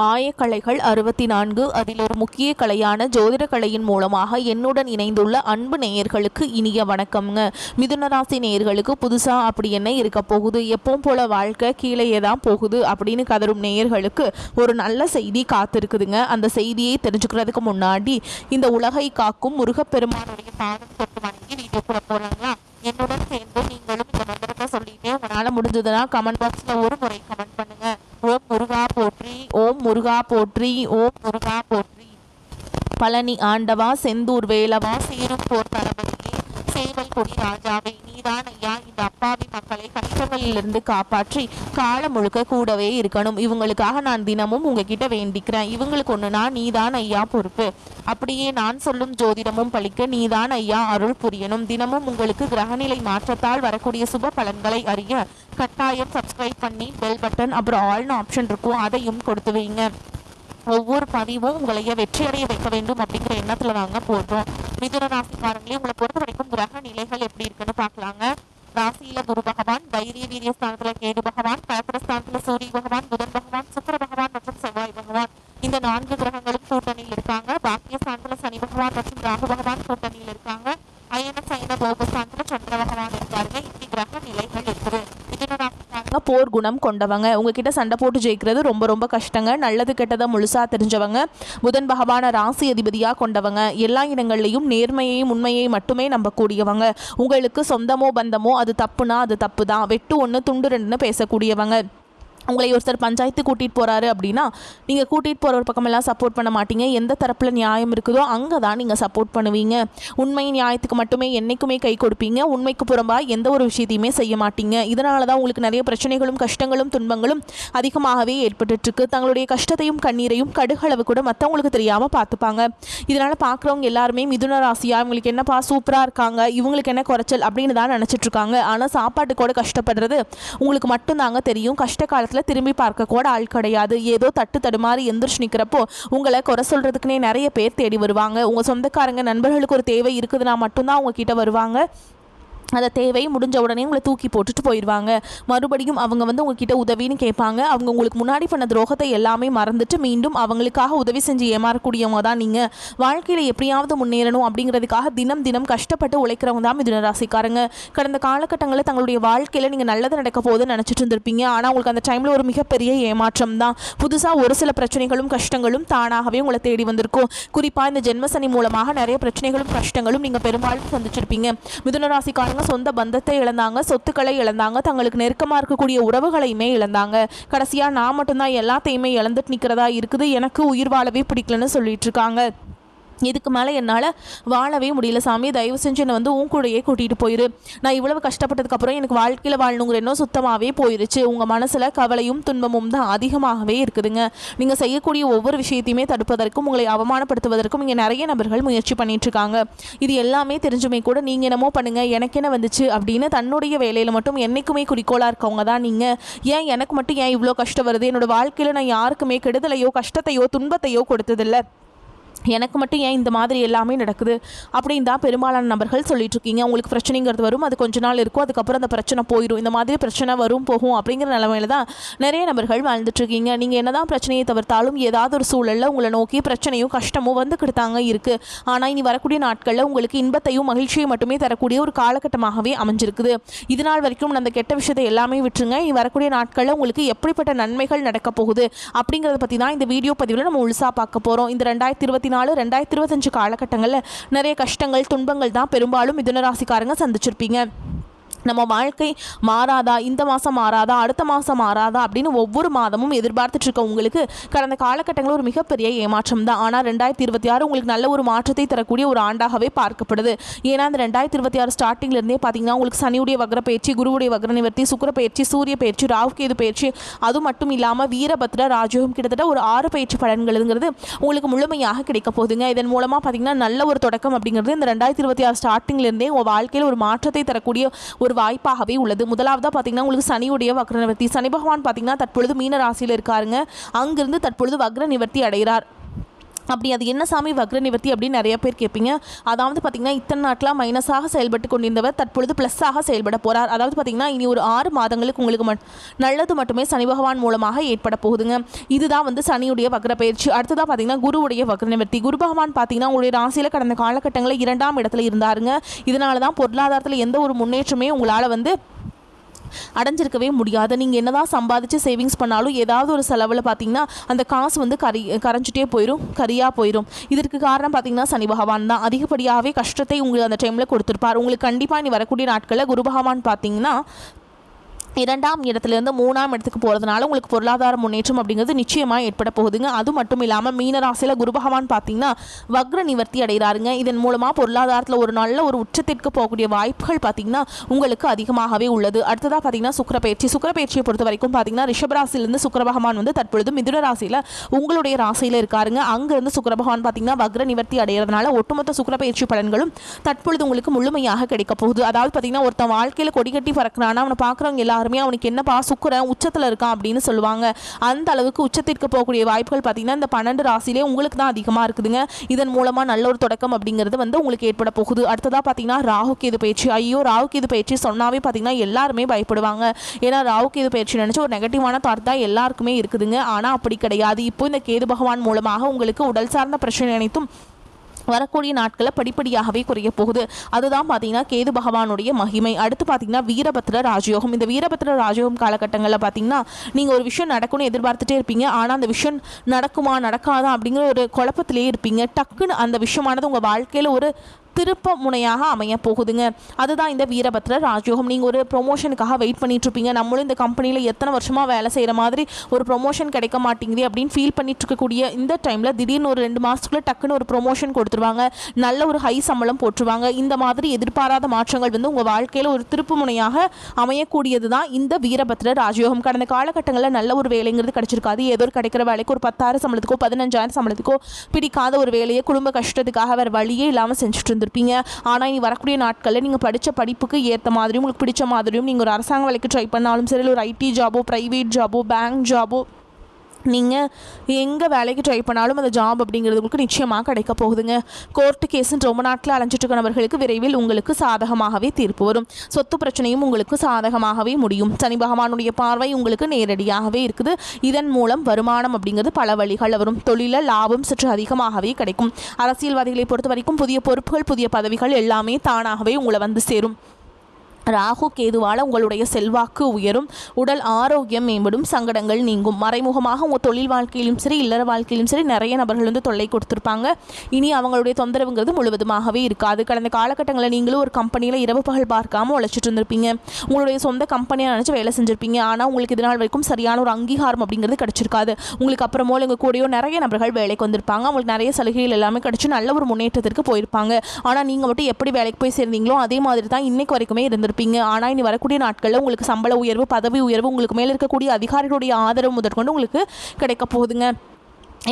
ஆயக்கலைகள் 64 அதில் ஒரு முக்கிய கலையான ஜோதிட கலையின் மூலமாக என்னுடன் இணைந்துள்ள அன்பு நேயர்களுக்கு இனிய வணக்கம்ங்க. மிதுனராசி நேயர்களுக்கு புதுசா அப்படி என்ன இருக்க போகுது, எப்பவும் போல வாழ்க்கை கீழேயே தான் போகுது அப்படின்னு கதரும் நேயர்களுக்கு ஒரு நல்ல செய்தி காத்திருக்குதுங்க. அந்த செய்தியை தெரிஞ்சுக்கிறதுக்கு முன்னாடி இந்த உலகை காக்கும் முருகப்பெருமானுடைய பாதம் தொட்டு வணங்கி வீடியோக்குள்ள போறாங்களா? என்னுடன் சேர்ந்து நீங்களும் இந்த மந்திரத்தை சொல்லிட்டே உங்களால முடிஞ்சதுன்னா கமெண்ட் பாக்ஸ்ல ஒரு முறை கமெண்ட் பண்ணுங்க. ஓம் முருகா போற்றி, ஓம் முருகா போற்றி, ஓம் முருகா போற்றி. பழனி ஆண்டவா, செந்தூர் வேலவா, சேரும் போர் தளபதியே, சேவல் கொடி ராஜாவை, நீதான் ஐயா இந்த அப்பாவி மக்களை கஷ்டங்களிலிருந்து காப்பாற்றி காலம் முழுக்க கூடவே இருக்கணும். இவங்களுக்காக நான் தினமும் உங்ககிட்ட வேண்டிக்கிறேன். இவங்களுக்கு ஒண்ணுனா நீதான் ஐயா பொறுப்பு. அப்படியே நான் சொல்லும் ஜோதிடமும் பழிக்க நீதான் ஐயா அருள் புரியணும். தினமும் உங்களுக்கு கிரகநிலை மாற்றத்தால் வரக்கூடிய சுப பலன்களை அறிய கட்டாயம் சப்ஸ்கிரைப் பண்ணி பெல் பட்டன் அப்புறம் ஆல்னு ஆப்ஷன் இருக்கும், அதையும் கொடுத்து வைங்க. ஒவ்வொரு பதிவும் உங்களைய வெற்றியடைய வைக்க வேண்டும் அப்படிங்கிற எண்ணத்துல நாங்க போடுறோம். மிதுன ராசிக்காரங்களே, உங்களை பொறுத்த வரைக்கும் கிரக நிலைகள் எப்படி இருக்குன்னு பாக்கலாங்க. ராசியில குரு பகவான், தைரிய வீரிய ஸ்தானத்துல கேது பகவான், கலத்திரஸ்தானத்துல சூரிய பகவான், புதன் பகவான், சுக்கிர பகவான் மற்றும் செவ்வாய் பகவான், இந்த 4 கிரகங்களும் கூட்டணியில் இருக்காங்க. பாக்கிய ஸ்தானத்துல சனி பகவான் மற்றும் ராகு பகவான் கூட்டணியில் இருக்காங்க. அயன சைன போகஸ்தானத்துல சந்திர பகவான் இருக்காருங்க. இப்படி கிரக நிலைகள் இருக்குது. போர் குணம் கொண்டவங்க, உங்ககிட்ட சண்டை போட்டு ஜெயிக்கிறது ரொம்ப ரொம்ப கஷ்டங்க. நல்லது கெட்டதை முழுசா தெரிஞ்சவங்க, புதன் பகவான ராசி அதிபதியா கொண்டவங்க, எல்லா இடங்கள்லையும் நேர்மையையும் உண்மையை மட்டுமே நம்பக்கூடியவங்க. உங்களுக்கு சொந்தமோ பந்தமோ அது தப்புனா அது தப்பு தான், வெட்டு ஒன்று துண்டு ரெண்டுன்னு பேசக்கூடியவங்க. உங்களை ஒருத்தர் பஞ்சாயத்து கூட்டிகிட்டு போகிறாரு அப்படின்னா நீங்கள் கூட்டிகிட்டு போகிற ஒரு பக்கமெல்லாம் சப்போர்ட் பண்ண மாட்டீங்க. எந்த தரப்பில் நியாயம் இருக்குதோ அங்கே தான் நீங்கள் சப்போர்ட் பண்ணுவீங்க. உண்மை நியாயத்துக்கு மட்டுமே என்றைக்குமே கை கொடுப்பீங்க. உண்மைக்கு புறம்பாக எந்த ஒரு விஷயத்தையுமே செய்ய மாட்டீங்க. இதனால தான் உங்களுக்கு நிறைய பிரச்சனைகளும் கஷ்டங்களும் துன்பங்களும் அதிகமாகவே ஏற்பட்டுருக்கு. தங்களுடைய கஷ்டத்தையும் கண்ணீரையும் கடுகளவு கூட மற்றவங்களுக்கு தெரியாமல் பார்த்துப்பாங்க. இதனால் பார்க்குறவங்க எல்லாருமே மிதுன ராசியா இவங்களுக்கு என்னப்பா சூப்பராக இருக்காங்க, இவங்களுக்கு என்ன குறைச்சல் அப்படின்னு தான் நினச்சிட்ருக்காங்க. ஆனால் சாப்பாட்டுக்கூட கஷ்டப்படுறது உங்களுக்கு மட்டும்தாங்க தெரியும். கஷ்ட காலத்தில் திரும்பி பார்க்க கூட ஆள் கிடையாது. ஏதோ தட்டு தடுமாறி எந்திரிச்சு நிற்கிறப்போ உங்களை குறை சொல்றதுக்குன்னே நிறைய பேர் தேடி வருவாங்க. உங்க சொந்தக்காரங்க நண்பர்களுக்கு ஒரு தேவை இருக்குதுன்னா மட்டும்தான் அவங்க கிட்ட வருவாங்க. அந்த தேவை முடிஞ்ச உடனே உங்களை தூக்கி போட்டுட்டு போயிடுவாங்க. மறுபடியும் அவங்க உங்ககிட்ட உதவின்னு கேட்பாங்க. அவங்க உங்களுக்கு முன்னாடி பண்ண துரோகத்தை எல்லாமே மறந்துட்டு மீண்டும் அவங்களுக்காக உதவி செஞ்சு ஏமாறக்கூடியவங்க தான் நீங்கள். வாழ்க்கையில் எப்படியாவது முன்னேறணும் அப்படிங்கிறதுக்காக தினம் தினம் கஷ்டப்பட்டு உழைக்கிறவங்க தான் மிதுன ராசிக்காரங்க. கடந்த காலகட்டங்களில் தங்களுடைய வாழ்க்கையில் நீங்கள் நல்லது நடக்க போகுதுன்னு நினச்சிட்டு இருந்திருப்பீங்க. ஆனால் உங்களுக்கு அந்த டைமில் ஒரு மிகப்பெரிய ஏமாற்றம் தான். புதுசாக ஒரு சில பிரச்சனைகளும் கஷ்டங்களும் தானாகவே உங்களை தேடி வந்திருக்கும். குறிப்பாக இந்த ஜென்மசனி மூலமாக நிறைய பிரச்சனைகளும் கஷ்டங்களும் நீங்கள் பெரும்பாலும் சந்திச்சிருப்பீங்க. மிதுன ராசிக்காரங்க சொந்த பந்தத்தை இழந்தாங்க, சொத்துக்களை இழந்தாங்க, தங்களுக்கு நெருக்கமாக இருக்கக்கூடிய உறவுகளையுமே இழந்தாங்க. கடைசியா நான் மட்டும்தான் எல்லாத்தையுமே இழந்துட்டு நிற்கிறதா இருக்குது, எனக்கு உயிர் வாழவே பிடிக்கலன்னு சொல்லிட்டு இருக்காங்க. இதுக்கு மேலே என்னால் வாழவே முடியல சாமி, தயவு செஞ்சு என்னை உன் கூடையே கூட்டிகிட்டு போயிரு. நான் இவ்வளவு கஷ்டப்பட்டதுக்கப்புறம் எனக்கு வாழ்க்கையில் வாழணுங்கிற எண்ணம் சுத்தமாகவே போயிருச்சு. உங்கள் மனசில் கவலையும் துன்பமும் தான் அதிகமாகவே இருக்குதுங்க. நீங்கள் செய்யக்கூடிய ஒவ்வொரு விஷயத்தையுமே தடுப்பதற்கும் உங்களை அவமானப்படுத்துவதற்கும் இங்கே நிறைய நபர்கள் முயற்சி பண்ணிட்டுருக்காங்க. இது எல்லாமே தெரிஞ்சுமே கூட நீங்கள் என்னமோ பண்ணுங்கள், எனக்கு என்ன வந்துச்சு அப்படின்னு தன்னுடைய வேலையில் மட்டும் என்றைக்குமே குறிக்கோளாக இருக்கவங்க தான் நீங்கள். ஏன் எனக்கு மட்டும் ஏன் இவ்வளோ கஷ்டம் வருது, என்னோடய வாழ்க்கையில் நான் யாருக்குமே கெடுதலையோ கஷ்டத்தையோ துன்பத்தையோ கொடுத்ததில்லை, எனக்கு மட்டும் ஏன் இந்த மாதிரி எல்லாமே நடக்குது அப்படின்னு தான் பெரும்பாலான நபர்கள் சொல்லிட்டு இருக்கீங்க. உங்களுக்கு பிரச்சனைங்கிறது வரும், அது கொஞ்ச நாள் இருக்கும், அதுக்கப்புறம் அந்த பிரச்சனை போயிடும். இந்த மாதிரி பிரச்சனை வரும் போகும் அப்படிங்கிற நிலைமையில தான் நிறைய நபர்கள் வாழ்ந்துட்டுருக்கீங்க. நீங்கள் என்னதான் பிரச்சனையை தவிர்த்தாலும் ஏதாவது ஒரு சூழலில் உங்களை நோக்கி பிரச்சனையும் கஷ்டமும் வந்துக்கிட்டாங்க இருக்குது. ஆனால் இனி வரக்கூடிய நாட்களில் உங்களுக்கு இன்பத்தையும் மகிழ்ச்சியும் மட்டுமே தரக்கூடிய ஒரு காலகட்டமாகவே அமைஞ்சிருக்குது. இது நாள் வரைக்கும் அந்த கெட்ட விஷயத்தை எல்லாமே விட்டுருங்க. இனி வரக்கூடிய நாட்களில் உங்களுக்கு எப்படிப்பட்ட நன்மைகள் நடக்க போகுது அப்படிங்கிறத பற்றி தான் இந்த வீடியோ பதிவில் நம்ம முழுசாக பார்க்க போகிறோம். இந்த 2024 2025 காலகட்டங்களில் நிறைய கஷ்டங்கள் துன்பங்கள் தான் பெரும்பாலும் மிதுன ராசிக்காரங்க சந்திச்சிருப்பீங்க. நம்ம வாழ்க்கை மாறாதா, இந்த மாதம் மாறாதா, அடுத்த மாதம் மாறாதா அப்படின்னு ஒவ்வொரு மாதமும் எதிர்பார்த்துட்டு இருக்க உங்களுக்கு கடந்த காலகட்டங்களில் ஒரு மிகப்பெரிய ஏமாற்றம் தான். ஆனால் 2026 உங்களுக்கு நல்ல ஒரு மாற்றத்தை தரக்கூடிய ஒரு ஆண்டாகவே பார்க்கப்படுது. ஏன்னா இந்த 2026 ஸ்டார்டிங்லேருந்தே பார்த்தீங்கன்னா உங்களுக்கு சனியுடைய வக்ர பயிற்சி, குருவுடைய வக்ர நிவர்த்தி, சுக்கிர பயிற்சி, சூரிய பயிற்சி, ராகு கேது பயிற்சி, அது மட்டும் இல்லாமல் வீரபத்ர ராஜயோகம், கிட்டத்தட்ட ஒரு 6 பயிற்சி பலன்களுங்கிறது உங்களுக்கு முழுமையாக கிடைக்க போகுதுங்க. இதன் மூலமாக பார்த்தீங்கன்னா நல்ல ஒரு தொடக்கம் அப்படிங்கிறது இந்த 2026 ஸ்டார்டிங்லேருந்தே உங்கள் வாழ்க்கையில் ஒரு மாற்றத்தை தரக்கூடிய ஒரு வாய்ப்பாகவே உள்ளது. முதலாவதா பார்த்தீங்கன்னா உங்களுக்கு சனியுடைய வக்ர நிவர்த்தி. சனி பகவான் பார்த்தீங்கன்னா தற்பொழுது மீன ராசியில் இருக்காருங்க. அங்கிருந்து தற்பொழுது வக்ர நிவர்த்தி அடைகிறார். அப்படி அது என்ன சாமி வக்ர நிவர்த்தி அப்படின்னு நிறைய பேர் கேட்பீங்க. அதாவது பார்த்திங்கன்னா இத்தனை நாட்களாக மைனஸாக செயல்பட்டு கொண்டிருந்தவர் தற்பொழுது ப்ளஸ்ஸாக செயல்பட போகிறார். அதாவது பார்த்திங்கன்னா இனி ஒரு 6 மாதங்களுக்கு உங்களுக்கு நல்லது மட்டுமே சனி பகவான் மூலமாக ஏற்பட போகுதுங்க. இதுதான் வந்து சனியுடைய வக்ர பயிற்சி. அடுத்ததாக பார்த்திங்கன்னா குருவுடைய வக்ர நிவர்த்தி. குரு பகவான் பார்த்திங்கன்னா உங்களுடைய ராசியில் கடந்த காலகட்டங்களில் 2ஆம் இடத்துல இருந்தாருங்க. இதனால தான் பொருளாதாரத்தில் எந்த ஒரு முன்னேற்றமே உங்களால் வந்து அடைஞ்சிருக்கவே முடியாது. நீங்கள் என்னதான் சம்பாதிச்சு சேவிங்ஸ் பண்ணாலும் ஏதாவது ஒரு செலவில் பார்த்தீங்கன்னா அந்த காசு வந்து கரைஞ்சிட்டே போயிடும், கரியாக போயிடும். இதற்கு காரணம் பார்த்தீங்கன்னா சனி பகவான் தான். அதிகப்படியாகவே கஷ்டத்தை உங்களுக்கு அந்த டைமில் கொடுத்துருப்பார். உங்களுக்கு கண்டிப்பாக இனி வரக்கூடிய நாட்களில் குரு பகவான் பார்த்தீங்கன்னா 2ஆம் இடத்துலேருந்து 3ஆம் இடத்துக்கு போகிறதுனால உங்களுக்கு பொருளாதார முன்னேற்றம் அப்படிங்கிறது நிச்சயமாக ஏற்பட போகுதுங்க. அது மட்டும் இல்லாமல் மீன ராசியில் குரு பகவான் பார்த்தீங்கன்னா வக்ர நிவர்த்தி அடைகிறாருங்க. இதன் மூலமாக பொருளாதாரத்தில் ஒரு நல்ல ஒரு உச்சத்திற்கு போகக்கூடிய வாய்ப்புகள் பார்த்தீங்கன்னா உங்களுக்கு அதிகமாகவே உள்ளது. அடுத்ததாக பார்த்தீங்கன்னா சுக்கிரப்பயிற்சியை பொறுத்த வரைக்கும் பார்த்தீங்கன்னா ரிஷபராசிலிருந்து சுக்கிர பகவான் வந்து தற்பொழுது மிதுன ராசியில் உங்களுடைய ராசியில் இருக்காருங்க. அங்கேருந்து சுக்கிர பகவான் பார்த்தீங்கன்னா வக்ர நிவர்த்தி அடைகிறதுனால ஒட்டுமொத்த சுக்கிரப்பயிற்சி பலன்களும் தற்பொழுது உங்களுக்கு முழுமையாக கிடைக்க போகுது. அதாவது பார்த்தீங்கன்னா ஒருத்தன் வாழ்க்கையில் கொடிகட்டி பறக்கிறானா அவனை பார்க்குறவங்க எல்லாருமே அவனுக்கு என்னப்பா சுக்கிரன் உச்சத்தில் இருக்கான் அப்படின்னு சொல்லுவாங்க. அந்த அளவுக்கு உச்சத்திற்கு போகக்கூடிய வாய்ப்புகள் பார்த்தீங்கன்னா இந்த 12 ராசியிலே உங்களுக்கு தான் அதிகமாக இருக்குதுங்க. இதன் மூலமாக நல்ல ஒரு தொடக்கம் அப்படிங்கிறது வந்து உங்களுக்கு ஏற்பட போகுது. அடுத்ததாக பார்த்தீங்கன்னா ராகு கேது பயிற்சி. ஐயோ ராகு கேது பயிற்சி சொன்னாவே பார்த்தீங்கன்னா எல்லாருமே பயப்படுவாங்க. ஏன்னா ராகு கேது பயிற்சி நினச்சி ஒரு நெகட்டிவான தாட் தான் எல்லாருக்குமே இருக்குதுங்க. ஆனால் அப்படி கிடையாது. இப்போ இந்த கேது பகவான் மூலமாக உங்களுக்கு உடல் சார்ந்த பிரச்சனை அனைத்தும் வரக்கூடிய நாட்களில் படிப்படியாகவே குறைய போகுது. அதுதான் பார்த்தீங்கன்னா கேது பகவானுடைய மகிமை. அடுத்து பார்த்தீங்கன்னா வீரபத்ர ராஜயோகம். இந்த வீரபத்ர ராஜயோகம் காலகட்டங்களில் பார்த்தீங்கன்னா நீங்கள் ஒரு விஷயம் நடக்கும்னு எதிர்பார்த்துட்டே இருப்பீங்க. ஆனால் அந்த விஷயம் நடக்குமா நடக்காதா அப்படிங்கிற ஒரு குழப்பத்திலே இருப்பீங்க. டக்குன்னு அந்த விஷயமானது உங்கள் வாழ்க்கையில் ஒரு திருப்ப முனையாக அமைய போகுதுங்க. அதுதான் இந்த வீரபத்ர ராஜயோகம். நீங்கள் ஒரு ப்ரொமோஷனுக்காக வெயிட் பண்ணிட்டு இருப்பீங்க. நம்மளும் இந்த கம்பெனியில் எத்தனை வருஷமாக வேலை செய்கிற மாதிரி ஒரு ப்ரொமோஷன் கிடைக்க மாட்டேங்குது அப்படின்னு ஃபீல் பண்ணிட்டு இருக்கக்கூடிய இந்த டைமில் திடீர்னு ஒரு 2 மாதத்துக்குள்ளே டக்குன்னு ஒரு ப்ரொமோஷன் கொடுத்துருவாங்க. நல்ல ஒரு ஹை சம்பளம் போட்டுருவாங்க. இந்த மாதிரி எதிர்பாராத மாற்றங்கள் வந்து உங்கள் வாழ்க்கையில் ஒரு திருப்பு முனையாக அமையக்கூடியது தான் இந்த வீரபத்ர ராஜயோகம். கடந்த காலகட்டங்களில் நல்ல ஒரு வேலைங்கிறது கிடைச்சிருக்காது. ஏதோ ஒரு கிடைக்கிற வேலைக்கு ஒரு 10,000 சம்பளத்துக்கோ 15,000 சம்பளத்துக்கோ பிடிக்காத ஒரு வேலையை குடும்ப கஷ்டத்துக்காக வேறு வழியே இல்லாமல் செஞ்சுட்டு இருந்திருப்பீங்க. ஆனால் இனி வரக்கூடிய நாட்களில் நீங்கள் படித்த படிப்புக்கு ஏற்ற மாதிரியும் உங்களுக்கு பிடிச்ச மாதிரியும் நீங்கள் ஒரு அரசாங்க வேலைக்கு ட்ரை பண்ணாலும் சரி, ஒரு ஐடி ஜாபோ ப்ரைவேட் ஜாபோ பேங்க் ஜாபோ நீங்கள் எங்கே வேலைக்கு ட்ரை பண்ணாலும் அந்த ஜாப் அப்படிங்கிறது உங்களுக்கு நிச்சயமாக கிடைக்க போகுதுங்க. கோர்ட்டு கேஸுன்னு ரொம்ப நாட்கள் அலைஞ்சிட்டு இருக்கிறவர்களுக்கு விரைவில் உங்களுக்கு சாதகமாகவே தீர்ப்பு வரும். சொத்து பிரச்சனையும் உங்களுக்கு சாதகமாகவே முடியும். சனி பகவானுடைய பார்வை உங்களுக்கு நேரடியாகவே இருக்குது. இதன் மூலம் வருமானம் அப்படிங்கிறது பல வழிகளில் வரும். தொழிலில் லாபம் சற்று அதிகமாகவே கிடைக்கும். அரசியல்வாதிகளை பொறுத்த வரைக்கும் புதிய பொறுப்புகள் புதிய பதவிகள் எல்லாமே தானாகவே உங்களை வந்து சேரும். ராகு கேதுவால் உங்களுடைய செல்வாக்கு உயரும், உடல் ஆரோக்கியம் மேம்படும், சங்கடங்கள் நீங்கும். மறைமுகமாக உங்கள் தொழில் வாழ்க்கையிலும் சரி இல்லற வாழ்க்கையிலும் சரி நிறைய நபர்கள் வந்து தொல்லை கொடுத்துருப்பாங்க. இனி அவங்களுடைய தொந்தரவுங்கிறது முழுவதுமாகவே இருக்காது. கடந்த காலகட்டங்களில் நீங்களும் ஒரு கம்பெனியில் இரவு பகல் பார்க்காமல் உழைச்சிட்டு இருந்திருப்பீங்க. உங்களுடைய சொந்த கம்பெனியை நினச்சி வேலை செஞ்சுருப்பீங்க. ஆனால் உங்களுக்கு இதனால் வரைக்கும் சரியான ஒரு அங்கீகாரம் அப்படிங்கிறது கிடச்சிருக்காது. உங்களுக்கு அப்புறமோ உங்கள் கூடயோ நிறைய நபர்கள் வேலைக்கு வந்திருப்பாங்க. அவங்களுக்கு நிறைய சலுகைகள் எல்லாமே கிடச்சி நல்ல ஒரு முன்னேற்றத்திற்கு போயிருப்பாங்க. ஆனால் நீங்கள் மட்டும் எப்படி வேலைக்கு போய் சேர்ந்தீங்களோ அதே மாதிரி தான் இன்னைக்கு வரைக்குமே இருந்திருப்பீங்க. ஆனால் இனி வரக்கூடிய நாட்களில் உங்களுக்கு சம்பள உயர்வு பதவி உயர்வு உங்களுக்கு மேலே இருக்கக்கூடிய அதிகாரிகளுடைய ஆதரவு முதற்கொண்டு உங்களுக்கு கிடைக்க போகுதுங்க.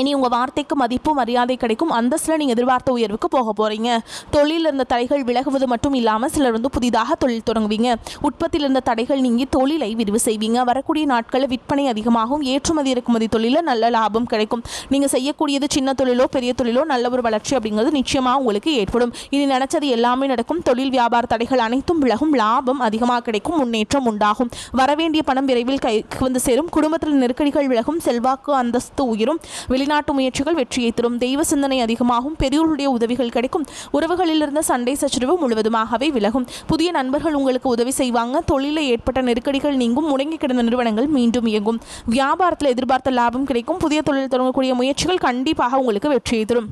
இனி உங்கள் வார்த்தைக்கு மதிப்பு மரியாதை கிடைக்கும். அந்தஸ்தில் நீங்கள் எதிர்பார்த்த உயர்வுக்கு போக போகிறீங்க. தொழிலில் இருந்த தடைகள் விலகுவது மட்டும் இல்லாமல் சிலர் வந்து புதிதாக தொழில் தொடங்குவீங்க. உற்பத்தியில் இருந்த தடைகள் நீங்கி தொழிலை விரிவு செய்வீங்க. வரக்கூடிய நாட்களில் விற்பனை அதிகமாகும். ஏற்றுமதி இறக்குமதி தொழிலில் நல்ல லாபம் கிடைக்கும். நீங்கள் செய்யக்கூடியது சின்ன தொழிலோ பெரிய தொழிலோ நல்ல ஒரு வளர்ச்சி அப்படிங்கிறது நிச்சயமாக உங்களுக்கு ஏற்படும். இனி நினச்சது எல்லாமே நடக்கும். தொழில் வியாபார தடைகள் அனைத்தும் விலகும். லாபம் அதிகமாக கிடைக்கும். முன்னேற்றம் உண்டாகும். வரவேண்டிய பணம் விரைவில் கைக்கு வந்து சேரும். குடும்பத்தில் நெருக்கடிகள் விலகும். செல்வாக்கு அந்தஸ்து உயரும். வெளிநாட்டு முயற்சிகள் வெற்றியை தரும். தெய்வ சிந்தனை அதிகமாகும். பெரியோருடைய உதவிகள் கிடைக்கும். உறவுகளில் இருந்த சண்டை சச்சரவு முழுவதுமாகவே விலகும். புதிய நண்பர்கள் உங்களுக்கு உதவி செய்வாங்க. தொழிலில் ஏற்பட்ட நெருக்கடிகள் நீங்கும். முடங்கி கிடந்த நிறுவனங்கள் மீண்டும் இயங்கும். வியாபாரத்தில் எதிர்பார்த்த லாபம் கிடைக்கும். புதிய தொழில் தொடங்கக்கூடிய முயற்சிகள் கண்டிப்பாக உங்களுக்கு வெற்றியை தரும்.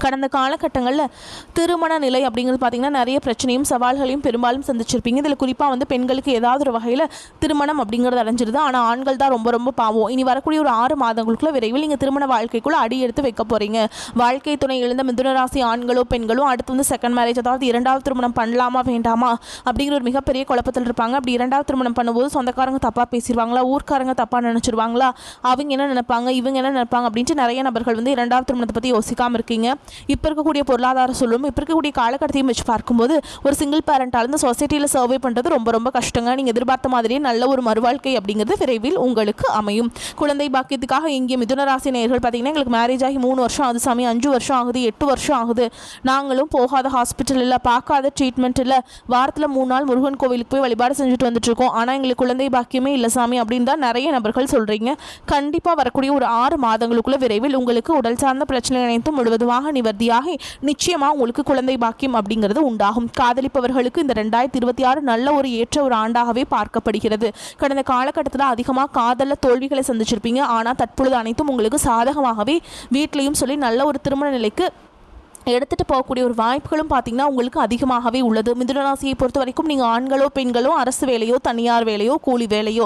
கடந்த காலகட்டங்களில் திருமண நிலை அப்படிங்கிறது பார்த்திங்கன்னா நிறைய பிரச்சனையும் சவால்களையும் பெரும்பாலும் சந்திச்சிருப்பீங்க. இதில் குறிப்பாக வந்து பெண்களுக்கு ஏதாவது ஒரு வகையில் திருமணம் அப்படிங்கிறது அடைஞ்சிருது. ஆனால் ஆண்கள் தான் ரொம்ப ரொம்ப பாவம். இனி வரக்கூடிய ஒரு 6 மாதங்களுக்குள்ள விரைவில் நீங்கள் திருமண வாழ்க்கைக்குள்ளே அடி எடுத்து வைக்க போகிறீங்க. வாழ்க்கை துணை எழுந்த மிதுன ராசி ஆண்களோ பெண்களோ அடுத்து வந்து செகண்ட் மேரேஜ், அதாவது 2வது திருமணம் பண்ணலாமா வேண்டாமா அப்படிங்கிற ஒரு மிகப்பெரிய குழப்பத்தில் இருப்பாங்க. அப்படி 2வது திருமணம் பண்ணும்போது சொந்தக்காரங்க தப்பாக பேசிடுவாங்களா, ஊர்க்காரங்க தப்பாக நினச்சிருவாங்களா, அவங்க என்ன நினைப்பாங்க இவங்க என்ன நினைப்பாங்க அப்படின்ட்டு நிறைய நபர்கள் வந்து 2வது திருமணத்தை பற்றி யோசிக்காமல் இருக்கீங்க. இப்போ இருக்கக்கூடிய பொருளாதார சூழலும் இப்போ இருக்கக்கூடிய காலகட்டத்தையும் வச்சு பார்க்கும்போது ஒரு சிங்கிள் பேரண்டால் இந்த சொசைட்டியில் சர்வே பண்ணுறது ரொம்ப ரொம்ப கஷ்டங்க. நீங்கள் எதிர்பார்த்த மாதிரியே நல்ல ஒரு மறுவாழ்க்கை அப்படிங்கிறது விரைவில் உங்களுக்கு அமையும். குழந்தை பாக்கியத்துக்காக இங்கே மிதுன ராசி நேயர்கள் பார்த்தீங்கன்னா எங்களுக்கு மேரேஜ் ஆகி 3 வருஷம் ஆகுது சாமி, 5 வருஷம் ஆகுது, 8 வருஷம் ஆகுது, நாங்களும் போகாத ஹாஸ்பிட்டல் இல்லை, பார்க்காத ட்ரீட்மெண்ட் இல்லை, வாரத்தில் 3 நாள் முருகன் கோவிலுக்கு போய் வழிபாடு செஞ்சுட்டு வந்துட்டு இருக்கோம், ஆனால் எங்களுக்கு குழந்தை பாக்கியமே இல்லை சாமி அப்படின்னு தான் நிறைய நபர்கள் சொல்கிறீங்க. கண்டிப்பாக வரக்கூடிய ஒரு 6 மாதங்களுக்குள்ள விரைவில் உங்களுக்கு உடல் சார்ந்த பிரச்சனை அனைத்தும் முழுவதுமாக நிவர்த்தியாகி நிச்சயமாக உங்களுக்கு குழந்தை பாக்கியம் அப்படிங்கிறது உண்டாகும். காதலிப்பவர்களுக்கு இந்த 2026 நல்ல ஒரு ஏற்ற ஒரு ஆண்டாகவே பார்க்கப்படுகிறது. கடந்த காலகட்டத்தில் அதிகமாக காதலில் தோல்விகளை சந்திச்சிருப்பீங்க, ஆனால் தற்பொழுது அனைத்தும் உங்களுக்கு சாதகமாகவே வீட்லேயும் சொல்லி நல்ல ஒரு திருமண நிலைக்கு எடுத்துகிட்டு போகக்கூடிய ஒரு வாய்ப்புகளும் பார்த்திங்கன்னா உங்களுக்கு அதிகமாகவே உள்ளது. மிதுன ராசியை பொறுத்த வரைக்கும் நீங்கள் ஆண்களோ பெண்களோ அரசு வேலையோ தனியார் வேலையோ கூலி வேலையோ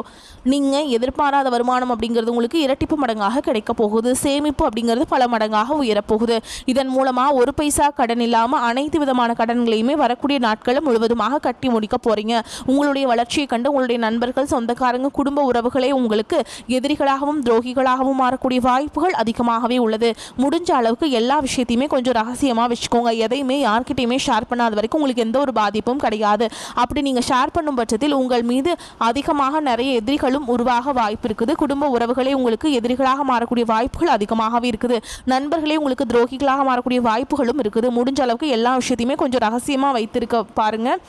நீங்கள் எதிர்பாராத வருமானம் அப்படிங்கிறது உங்களுக்கு இரட்டிப்பு மடங்காக கிடைக்க போகுது. சேமிப்பு அப்படிங்கிறது பல மடங்காக உயரப்போகுது. இதன் மூலமாக ஒரு பைசா கடன் இல்லாமல் அனைத்து விதமான கடன்களையுமே வரக்கூடிய நாட்களை முழுவதுமாக கட்டி முடிக்க போகிறீங்க. உங்களுடைய வளர்ச்சியை கண்டு உங்களுடைய நண்பர்கள், சொந்தக்காரங்க, குடும்ப உறவுகளே உங்களுக்கு எதிரிகளாகவும் துரோகிகளாகவும் மாறக்கூடிய வாய்ப்புகள் அதிகமாகவே உள்ளது. முடிஞ்ச அளவுக்கு எல்லா விஷயத்தையுமே கொஞ்சம் ரகசியம் வச்சுக்கோங்க. எதையுமே யார்கிட்டையுமே ஷேர் பண்ணாத வரைக்கும் உங்களுக்கு எந்த ஒரு பாதிப்பும் கிடையாது. அப்படி நீங்கள் ஷேர் பண்ணும் பட்சத்தில் உங்கள் மீது அதிகமாக நிறைய எதிரிகளும் உருவாக வாய்ப்பு இருக்குது. குடும்ப உறவுகளே உங்களுக்கு எதிரிகளாக மாறக்கூடிய வாய்ப்புகள் அதிகமாகவே இருக்குது. நண்பர்களே உங்களுக்கு துரோகிகளாக மாறக்கூடிய வாய்ப்புகளும் இருக்குது. முடிஞ்ச அளவுக்கு எல்லா விஷயத்தையுமே கொஞ்சம் ரகசியமாக வைத்திருக்க பாருங்கள்.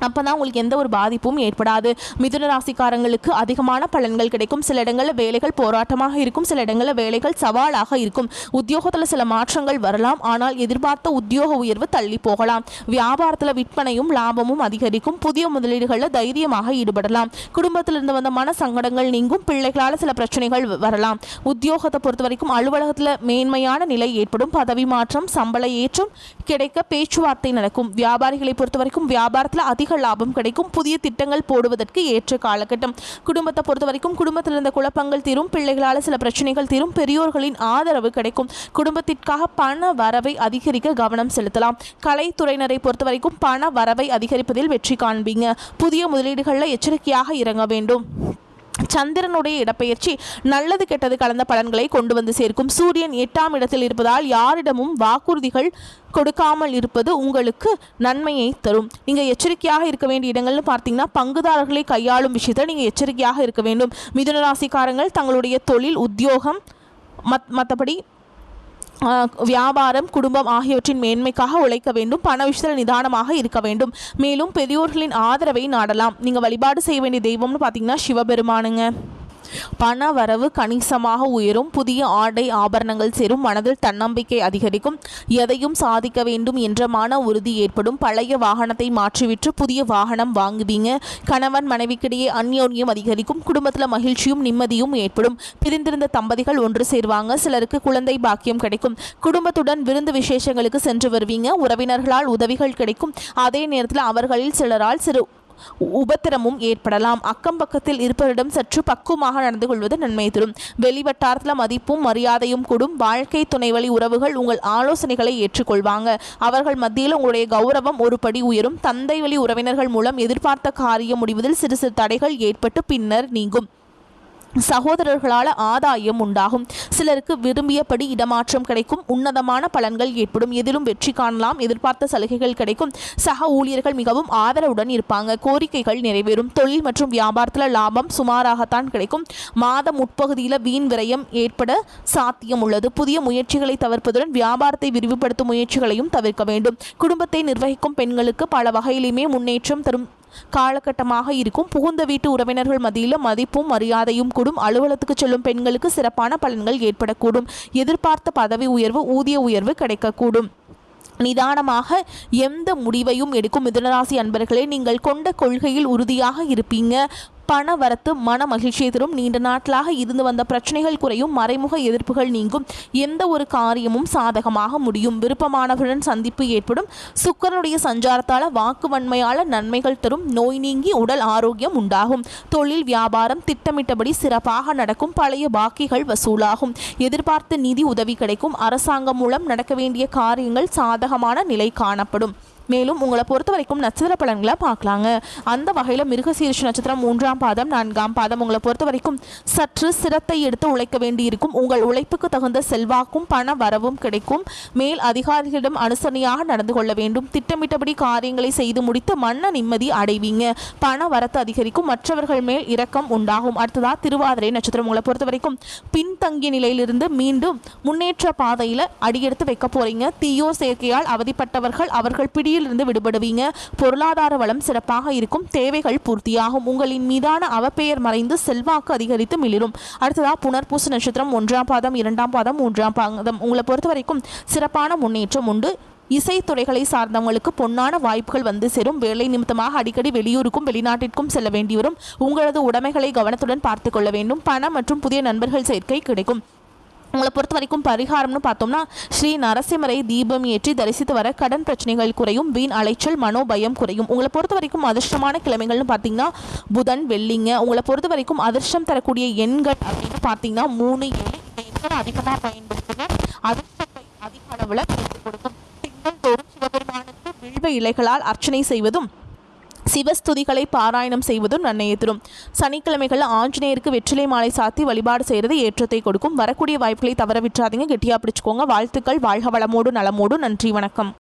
அப்போ தான் உங்களுக்கு எந்த ஒரு பாதிப்பும் ஏற்படாது. மிதுன ராசிக்காரங்களுக்கு அதிகமான பலன்கள் கிடைக்கும். சில இடங்களில் வேலைகள் போராட்டமாக இருக்கும், சில இடங்களில் வேலைகள் சவாலாக இருக்கும். உத்தியோகத்தில் சில மாற்றங்கள் வரலாம், ஆனால் எதிர்பார்த்த உத்தியோக உயர்வு தள்ளி போகலாம். வியாபாரத்தில் விற்பனையும் லாபமும் அதிகரிக்கும். புதிய முதலீடுகளில் தைரியமாக ஈடுபடலாம். குடும்பத்திலிருந்து வந்த மன சங்கடங்கள் நீங்கும். பிள்ளைகளால் சில பிரச்சனைகள் வரலாம். உத்தியோகத்தை பொறுத்த வரைக்கும் அலுவலகத்தில் மேன்மையான நிலை ஏற்படும். பதவி மாற்றம், சம்பள ஏற்றம் கிடைக்க பேச்சுவார்த்தை நடக்கும். வியாபாரிகளை பொறுத்த வரைக்கும் வியாபாரத்தில் அதிக லாபம் கிடைக்கும். புதிய திட்டங்கள் போடுவதற்கு ஏற்ற காலகட்டம். குடும்பத்தை பொறுத்த வரைக்கும் குடும்பத்தில் இருந்த குழப்பங்கள் தீரும். பிள்ளைகளால் சில பிரச்சனைகள் தீரும். பெரியோர்களின் ஆதரவு கிடைக்கும். குடும்பத்திற்காக பண வரவை அதிகரிக்க கவனம் செலுத்தலாம். கலைத்துறையினரை பொறுத்த வரைக்கும் பண வரவை அதிகரிப்பதில் வெற்றி காண்பீங்க. புதிய முதலீடுகளில் எச்சரிக்கையாக இறங்க வேண்டும். சந்திரனுடைய இடப்பெயர்ச்சி நல்லது கெட்டது கலந்த பலன்களை கொண்டு வந்து சேர்க்கும். சூரியன் 8ஆம் இடத்தில் இருப்பதால் யாரிடமும் வாக்குறுதிகள் கொடுக்காமல் இருப்பது உங்களுக்கு நன்மையை தரும். நீங்கள் எச்சரிக்கையாக இருக்க வேண்டிய இடங்கள்னு பார்த்தீங்கன்னா பங்குதாரர்களை கையாளும் விஷயத்தில் நீங்கள் எச்சரிக்கையாக இருக்க வேண்டும். மிதுன ராசிக்காரங்கள் தங்களுடைய தொழில், உத்தியோகம், மற்றபடி வியாபாரம், குடும்பம் ஆகியவற்றின் மேன்மைக்காக உழைக்க வேண்டும். பண விஷயத்தில் நிதானமாக இருக்க வேண்டும். மேலும் பெரியோர்களின் ஆதரவை நாடலாம். நீங்கள் வழிபாடு செய்ய வேண்டிய தெய்வம்னு பார்த்தீங்கன்னா சிவபெருமானுங்க. பண வரவு கணிசமாக உயரும். புதிய ஆடை ஆபரணங்கள் சேரும். மனதில் தன்னம்பிக்கை அதிகரிக்கும். எதையும் சாதிக்க வேண்டும் என்ற மன உறுதி ஏற்படும். பழைய வாகனத்தை மாற்றிவிட்டு புதிய வாகனம் வாங்குவீங்க. கணவன் மனைவிக்கிடையே அந்யோன்யம் அதிகரிக்கும். குடும்பத்தில் மகிழ்ச்சியும் நிம்மதியும் ஏற்படும். பிரிந்திருந்த தம்பதிகள் ஒன்று சேர்வாங்க. சிலருக்கு குழந்தை பாக்கியம் கிடைக்கும். குடும்பத்துடன் விருந்து விசேஷங்களுக்கு சென்று வருவீங்க. உறவினர்களால் உதவிகள் கிடைக்கும். அதே நேரத்தில் அவர்களில் சிலரால் சிறு உபத்திரமும் ஏற்படலாம். அக்கம் பக்கத்தில் இருப்பவரிடம் சற்று பக்குவமாக நடந்து கொள்வது நன்மை தரும். வெளிவட்டாரத்தில் மதிப்பும் மரியாதையும் கூடும். வாழ்க்கை துணை வழி உறவுகள் உங்கள் ஆலோசனைகளை ஏற்றுக்கொள்வாங்க. அவர்கள் மத்தியில் உங்களுடைய கௌரவம் ஒரு படி உயரும். தந்தை வழி உறவினர்கள் மூலம் எதிர்பார்த்த காரியம் முடிவதில் சிறு சிறு தடைகள் ஏற்பட்டு பின்னர் நீங்கும். சகோதரர்களால் ஆதாயம் உண்டாகும். சிலருக்கு விரும்பியபடி இடமாற்றம் கிடைக்கும். உன்னதமான பலன்கள் ஏற்படும். எதிலும் வெற்றி காணலாம். எதிர்பார்த்த சலுகைகள் கிடைக்கும். சக ஊழியர்கள் மிகவும் ஆதரவுடன் இருப்பாங்க. கோரிக்கைகள் நிறைவேறும். தொழில் மற்றும் வியாபாரத்தில் லாபம் சுமாராகத்தான் கிடைக்கும். மாத முற்பகுதியில் வீண் விரயம் ஏற்பட சாத்தியம் உள்ளது. புதிய முயற்சிகளை தவிர்ப்பதுடன் வியாபாரத்தை விரிவுபடுத்தும் முயற்சிகளையும் தவிர்க்க வேண்டும். குடும்பத்தை நிர்வகிக்கும் பெண்களுக்கு பல வகையிலுமே முன்னேற்றம் தரும் காலகட்டமாக இருக்கும். புகுந்த வீட்டு உறவினர்கள் மத்தியில் மதிப்பும் மரியாதையும் கூடும். அலுவலகத்துக்கு செல்லும் பெண்களுக்கு சிறப்பான பலன்கள் ஏற்படக்கூடும். எதிர்பார்த்த பதவி உயர்வு, ஊதிய உயர்வு கிடைக்கக்கூடும். நிதானமாக எந்த முடிவையும் எடுக்கும் மிதுனராசி அன்பர்களே, நீங்கள் கொண்ட கொள்கையில் உறுதியாக இருப்பீங்க. பண வரத்து மன மகிழ்ச்சியை தரும். நீண்ட நாட்களாக இருந்து வந்த பிரச்சனைகள் குறையும். மறைமுக எதிர்ப்புகள் நீங்கும். எந்த ஒரு காரியமும் சாதகமாக முடியும். விருப்பமானவருடன் சந்திப்பு ஏற்படும். சுக்கிரனுடைய சஞ்சாரத்தால் வாக்கு வன்மையால் நன்மைகள் தரும். நோய் நீங்கி உடல் ஆரோக்கியம் உண்டாகும். தொழில் வியாபாரம் திட்டமிட்டபடி சிறப்பாக நடக்கும். பழைய பாக்கிகள் வசூலாகும். எதிர்பார்த்த நிதி உதவி கிடைக்கும். அரசாங்கம் மூலம் நடக்க வேண்டிய காரியங்கள் சாதகமான நிலை காணப்படும். மேலும் உங்களை பொறுத்த வரைக்கும் நட்சத்திர பலன்களை பார்க்கலாங்க. அந்த வகையில் மிருகசீரிஷ நட்சத்திரம் 3ஆம் பாதம் 4ஆம் பாதம் உங்களை பொறுத்த வரைக்கும் சற்று சிரத்தை எடுத்து உழைக்க வேண்டியிருக்கும். உங்கள் உழைப்புக்கு தகுந்த செல்வாக்கும் பண வரவும் கிடைக்கும். மேல் அதிகாரிகளிடம் அனுசரணையாக நடந்து கொள்ள வேண்டும். திட்டமிட்டபடி காரியங்களை செய்து முடித்து மன நிம்மதி அடைவீங்க. பண வரத்து அதிகரிக்கும். மற்றவர்கள் மேல் இரக்கம் உண்டாகும். அடுத்ததா திருவாதிரை நட்சத்திரம் உங்களை பொறுத்த வரைக்கும் பின்தங்கிய நிலையிலிருந்து மீண்டும் முன்னேற்ற பாதையில் அடியெடுத்து வைக்க போறீங்க. தீயோர் சேர்க்கையால் அவதிப்பட்டவர்கள் அவர்கள் பிடியிலிருந்து விடுபடுவீங்க. பொருளாதார வளம் சிறப்பாக இருக்கும். தேவைகள் பூர்த்தியாகும். உங்களின் மீதான அவப்பெயர் மறைந்து செல்வாக்கு அதிகரித்து மிளிரும். அடுத்ததா புனர்பூச நட்சத்திரம் 1ஆம் பாதம் 2ஆம் பாதம் 3ஆம் பாதம் உங்களை பொறுத்த வரைக்கும் சிறப்பான முன்னேற்றம் உண்டு. இசைத்துறைகளை சார்ந்தவங்களுக்கு பொன்னான வாய்ப்புகள் வந்து சேரும். வேலை நிமித்தமாக அடிக்கடி வெளியூருக்கும் வெளிநாட்டிற்கும் செல்ல வேண்டி வரும். உங்களது உடைமைகளை கவனத்துடன் பார்த்து கொள்ள வேண்டும். பணம் மற்றும் புதிய நண்பர்கள் சேர்க்கை கிடைக்கும். உங்களை பொறுத்த வரைக்கும் பரிகாரம்னு பார்த்தோம்னா ஸ்ரீ நரசிம்மரை தீபம் ஏற்றி தரிசித்து வர கடன் பிரச்சனைகள் குறையும். வீண் அலைச்சல் மனோபயம் குறையும். உங்களை பொறுத்த வரைக்கும் அதிர்ஷ்டமான கிழமைகள்னு பார்த்தீங்கன்னா புதன் வெள்ளிங்க. உங்களை பொறுத்த வரைக்கும் அதிர்ஷ்டம் தரக்கூடிய எண்கள் அப்படின்னு பார்த்தீங்கன்னா 3 7 இந்த எண்களை அதிகமாக பயன்படுத்துங்க. அதிர்ஷ்டத்தை அதிக அளவில் கொடுக்கும். திங்கள் தோறும் சிவபெருமானுக்கு வில்வ இலைகளால் அர்ச்சனை செய்வதும் சிவஸ்துதிகளை பாராயணம் செய்வதும் நன்மையை தரும். சனிக்கிழமைகள் ஆஞ்சநேயருக்கு வெற்றிலை மாலை சாத்தி வழிபாடு செய்கிறது ஏற்றத்தை கொடுக்கும். வரக்கூடிய வாய்ப்புகளை தவற விட்டுறாதீங்க. கெட்டியாக பிடிச்சுக்கோங்க. வாழ்த்துக்கள். வாழ்க வளமோடு நலமோடு. நன்றி, வணக்கம்.